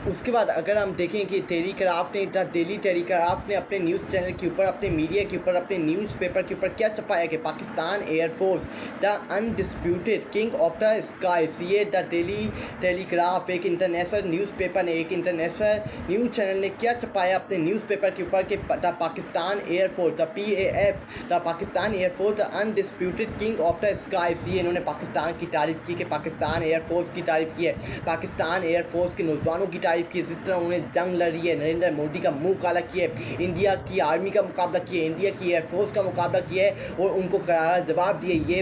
उसके बाद अगर हम देखें कि टेलीग्राफ ने द डेली टेलीग्राफ ने अपने न्यूज़ चैनल के ऊपर, अपने मीडिया के ऊपर, अपने न्यूज़पेपर के ऊपर क्या छपाया कि Pakistan air force the undisputed king of the skies. ये द डेली टेलीग्राफ एक इंटरनेशनल न्यूज़पेपर ने, एक इंटरनेशनल न्यूज़ चैनल ने क्या छपाया अपने न्यूज़पेपर के ऊपर कि the Pakistan air force, the PAF, the Pakistan air force the undisputed king of the skies. ये इन्होंने पाकिस्तान की तारीफ़ की कि पाकिस्तान एयरफोर्स की तारीफ़ की है, पाकिस्तान एयरफोर्स के नौजवानों की तारीफ़ की, जिस तरह उन्हें जंग लड़ी है, नरेंद्र मोदी का मुंह काला किया है, इंडिया की आर्मी का मुकाबला किया है, इंडिया की एयरफोर्स का मुकाबला किया है और उनको करारा जवाब दिए। ये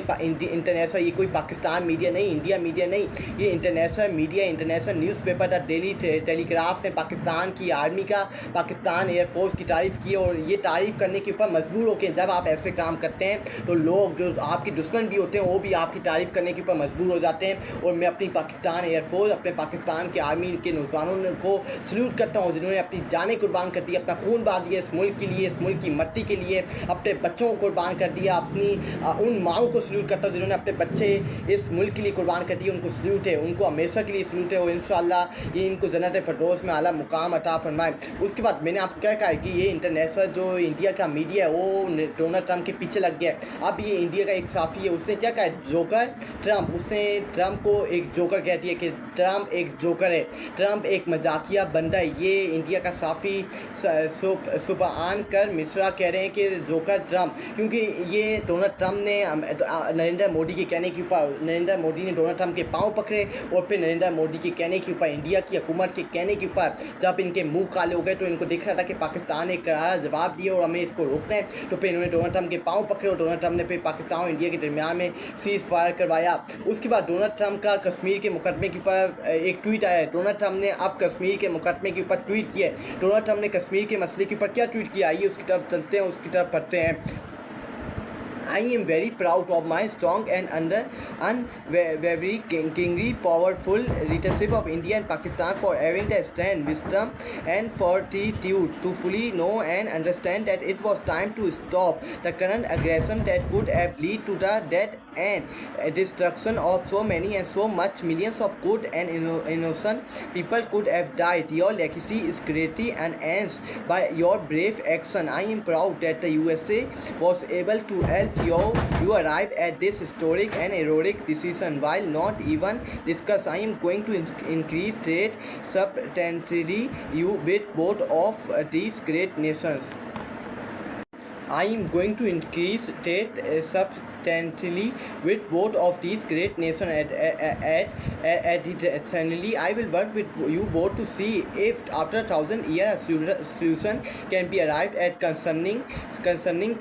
इंटरनेशनल, ये कोई पाकिस्तान मीडिया नहीं, इंडिया मीडिया नहीं, ये international media, international newspaper the daily telegraph ने पाकिस्तान की आर्मी का, पाकिस्तान एयरफोर्स की तारीफ़ की। और ये तारीफ़ करने के ऊपर मजबूर होकर जब आप ऐसे काम करते हैं तो लोग जो आपके दुश्मन भी होते हैं वो भी आपकी तारीफ़ करने के ऊपर मजबूर हो जाते हैं। और मैं अपनी पाकिस्तान एयरफोर्स, अपने पाकिस्तान के आर्मी के नौजवानों को सल्यूट करता हूँ जिन्होंने अपनी जानें कुर्बान कर दी, अपना खून बहा दिया इस मुल्क के लिए, इस मुल्क की मिट्टी के लिए, अपने बच्चों को कुर्बान कर दिया। अपनी उन माओं को सल्यूट करता हूँ जिन्होंने अपने बच्चे इस मुल्क के लिए कुर्बान कर दिए, उनको सल्यूट है, उनको हमेशा के लिए सल्यूट है और इंशाअल्लाह ये इनको जन्नत फिरदौस में आला मुकाम अता फरमाए। उसके बाद मैंने आपको क्या कहा कि ये इंटरनेशनल जो इंडिया का मीडिया है वो डोनाल्ड ट्रंप के पीछे लग गया है। अब ये इंडिया का एक साफ़ी है, उसने क्या कहा, जोकर ट्रंप, उसने ट्रंप को एक जोकर कह दिया कि ट्रंप एक जोकर है, ट्रंप एक मजाकिया बंदा है। ये इंडिया का साफ़ी सुबहान कर मिश्रा कह रहे हैं कि जोकर ट्रंप, क्योंकि ये डोनाल्ड ट्रंप ने नरेंद्र मोदी के कहने के ऊपर, नरेंद्र मोदी ने डोनाल्ड ट्रंप के पाँव पकड़े और फिर नरेंद्र मोदी के कहने के ऊपर, इंडिया की हुकूमत के कहने के ऊपर जब इनके मुंह काले हो गए तो इनको दिख रहा था कि पाकिस्तान ने करारा जवाब दिया और हमें इसको रोकना है, तो फिर इन्होंने डोनाल्ड ट्रंप के पाँव पकड़े और डोनाल्ड ट्रंप ने फिर पाकिस्तान और इंडिया के दरमियान में सीज़ फायर करवाया। उसके बाद डोनाल्ड ट्रंप का कश्मीर के मुकदमे के ऊपर एक ट्वीट आया है। डोनाल्ड ट्रंप ने अब कश्मीर के मुकदमे के ऊपर ट्वीट किया है। डोनाल्ड ट्रंप ने कश्मीर के मसले के ऊपर क्या ट्वीट किया, आइए उसकी तरफ चलते हैं, उसकी तरफ पढ़ते हैं। I am very proud of my strong and unwaveringly powerful leadership of India and Pakistan for having the strength, wisdom, and fortitude to fully know and understand that it was time to stop the current aggression that could have led to the death and destruction of so many and so much millions of good and innocent people could have died. Your legacy is greatly enhanced by your brave action. I am proud that the USA was able to help you arrive at this historic and heroic decision. While not even discuss, I am going to increase trade substantially with both of these great nations. I am going to increase trade substantially with both of these great nations. Additionally, I will work with you both to see if after 1,000 year solution can be arrived at concerning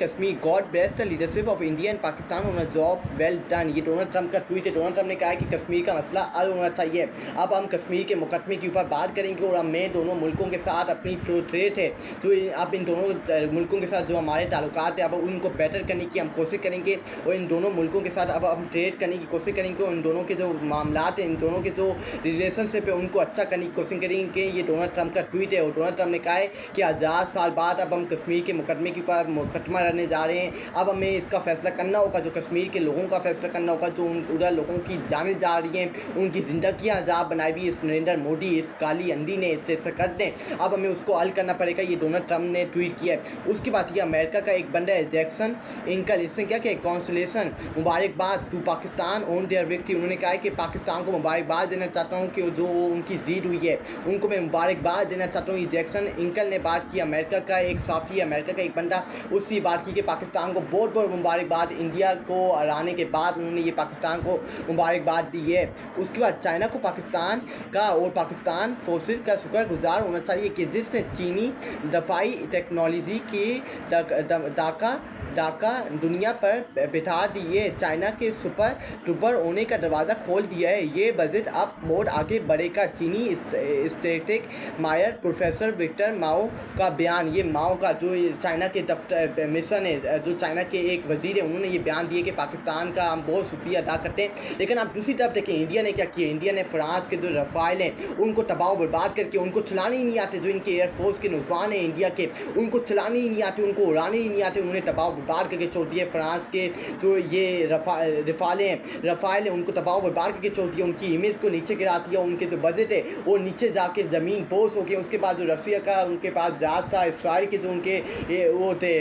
Kashmir. God bless the leadership of India and Pakistan on a job well done. ये Donald Trump का tweet है। Donald Trump ने कहा है कि कश्मीर का मसला हल होना चाहिए। अब हम कश्मीर के मुकदमे के ऊपर बात करेंगे और हमें दोनों मुल्कों के साथ अपनी ट्रेड है जो अब इन दोनों मुल्कों के साथ जो हमारे ताल्लुकात है अब उनको बेटर करने की हम कोशिश करेंगे और इन दोनों मुल्कों के साथ अब हम ट्रेड करने की कोशिश करेंगे और इन दोनों के जो मामलात हैं, इन दोनों के जो रिलेशनशिप है उनको अच्छा करने की कोशिश करेंगे। ये डोनाल्ड ट्रंप का ट्वीट है और डोनाल्ड ट्रंप ने कहा है कि 1000 साल बाद अब हम कश्मीर के मुकदमे के ऊपर मुकदमा लड़ने जा रहे हैं। अब हमें इसका फैसला करना होगा, जो कश्मीर के लोगों का फैसला करना होगा, जो उन लोगों की जानें जा रही हैं, उनकी ज़िंदगियाँ अजाब बनाई हुई इस नरेंद्र मोदी, इस काली अंधी ने, इस सरकार ने, अब हमें उसको हल करना पड़ेगा। ये डोनाल्ड ट्रंप ने ट्वीट किया है। उसके बाद ये अमेरिका का एक बंदा है जैक्सन इनकल, इसने क्या किया, कॉन्सुलेशन मुबारकबाद to Pakistan on their victory. उन्होंने कहा है कि पाकिस्तान को मुबारकबाद देना चाहता हूँ कि जो उनकी जीत हुई है उनको मैं मुबारकबाद देना चाहता हूँ। ये जैक्सन इनकल ने बात की, अमेरिका का एक साफ़ी, अमेरिका का एक बंदा, उससे बात की कि पाकिस्तान को बहुत बहुत मुबारकबाद, इंडिया को हराने के बाद उन्होंने ये पाकिस्तान को मुबारकबाद दी है। उसके बाद चाइना को पाकिस्तान का और पाकिस्तान फोर्सेस का शुक्रगुजार होना चाहिए कि जिसने चीनी दफाई टेक्नोलॉजी की डाका दुनिया पर बिठा दी है, चाइना के सुपर डुपर होने का दरवाज़ा खोल दिया है। ये बजट अब बहुत आगे बढ़ेगा। चीनी स्टेटिक मायर प्रोफेसर विक्टर माओ का बयान, ये माओ का जो चाइना के दफ्तर मिशन है, जो चाइना के एक वजीर है, उन्होंने ये बयान दिए कि पाकिस्तान का हम बहुत शुक्रिया अदा करते हैं। लेकिन आप दूसरी तरफ देखें इंडिया ने क्या किया, इंडिया ने फ्रांस के जो रफ़ाइल हैं उनको तबाह बर्बाद करके, उनको चलाने ही नहीं आते, जो इनके एयरफोर्स के नौजवान हैं इंडिया के, उनको चलाने ही नहीं आते, उनको उड़ाने ही नहीं आते, उन्होंने तबाह बर्बाद करके छोड़ दिए। फ्रांस के जो ये रफ़ाल हैं उनको तबाह बर्बाद करके छोड़ दिया, उनकी इमेज को नीचे गिरा दिया, उनके जो बजट है वो नीचे जाके ज़मीन पोस हो गए। उसके बाद जो रसिया का उनके पास जहाज था, इसराइल के जो उनके वो थे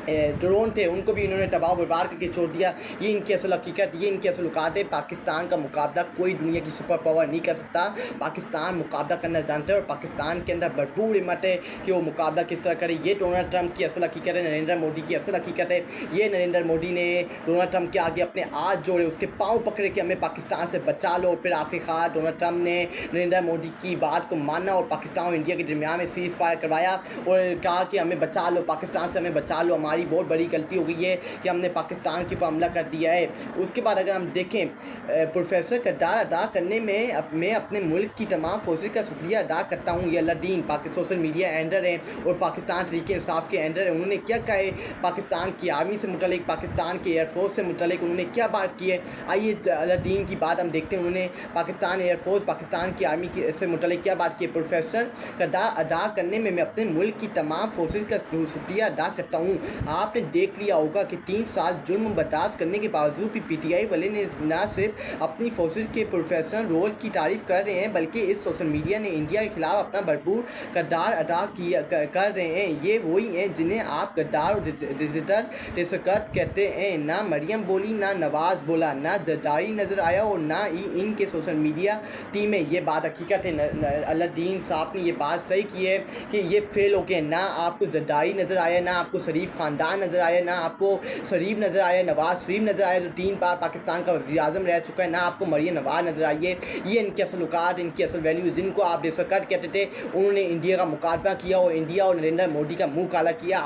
ड्रोन थे, उनको भी इन्होंने तबाह बर्बाद करके छोड़ दिया। ये इनकी असल हकीकत, ये इनकी असल औकात है। पाकिस्तान का मुकाबला कोई दुनिया की सुपर पावर नहीं कर सकता। पाकिस्तान मुकाबला करना जानता है और पाकिस्तान के अंदर भरपूर हिम्मत है कि वो मुकाबला किस तरह करे। ये डोनाल्ड ट्रंप की असल हकीकत है, नरेंद्र मोदी की असल हकीकत है। ये नरेंद्र मोदी ने डोनाल्ड ट्रंप के आगे अपने हाथ जोड़े, उसके पाँव पकड़े कि हमें पाकिस्तान से बचा लो। फिर आखिरकार डोनाल्ड ट्रंप ने नरेंद्र मोदी की बात को माना और पाकिस्तान और इंडिया के दरमियान में सीज़ फायर करवाया और कहा कि हमें बचा लो, पाकिस्तान से हमें बचा लो। हमारी बहुत बड़ी गलती हो गई है कि हमने पाकिस्तान के ऊपर हमला कर दिया है। उसके बाद अगर हम देखें, प्रोफेसर किरदार अदा करने में मैं अपने मुल्क की तमाम फोर्सेस का शुक्रिया अदा करता हूँ। ये अलादीन सोशल मीडिया एंडर हैं और पाकिस्तान तहरीक इंसाफ के एंडर हैं। उन्होंने क्या कहा है पाकिस्तान की आर्मी से मुतलिक, पाकिस्तान के एयरफोर्स से मुतलिक उन्होंने क्या बात की है। आइए अलादीन की बात हम देखते हैं, उन्होंने पाकिस्तान एयरफोर्स, पाकिस्तान की आर्मी की से मुतलिक क्या बात की है। प्रोफेसर किरदार अदा करने में मैं अपने मुल्क की तमाम फोर्सेस का शुक्रिया अदा करता हूँ। आपने देख लिया होगा कि 3 साल जुल्म बर्दाश्त करने के बावजूद भी पीटीआई वाले ने न सिर्फ अपनी फोर्सेस के प्रोफेशनल रोल की तारीफ कर रहे हैं, बल्कि इस सोशल मीडिया ने इंडिया के खिलाफ अपना भरपूर किरदार अदा कर रहे हैं। ये वही हैं जिन्हें आप गद्दार और डिजिटल रिसकत कहते हैं। ना मरियम बोली, ना नवाज़ बोला, ना जरदारी नज़र आया और ना ही इनके सोशल मीडिया टीम में। ये बात हकीकत है, अलादीन साहब ने ये बात सही की है कि ये फेल हो गए। ना आपको जरदारी नज़र आया, ना आपको शरीफ ख़ानदान नज़र आया, ना आपको शरीफ नज़र आया, नवाज शरीफ नज़र आया जो 3 बार पाकिस्तान का वज़ीर आज़म रह चुका है, ना आपको मरियम नवाज नज़र आई है। ये इनकी असल औकात, इनकी असल वैल्यूज़, जिनको आप रिसकत कहते थे, उन्होंने इंडिया का मुकाबला किया और इंडिया और नरेंद्र मोदी का मुँह काला किया।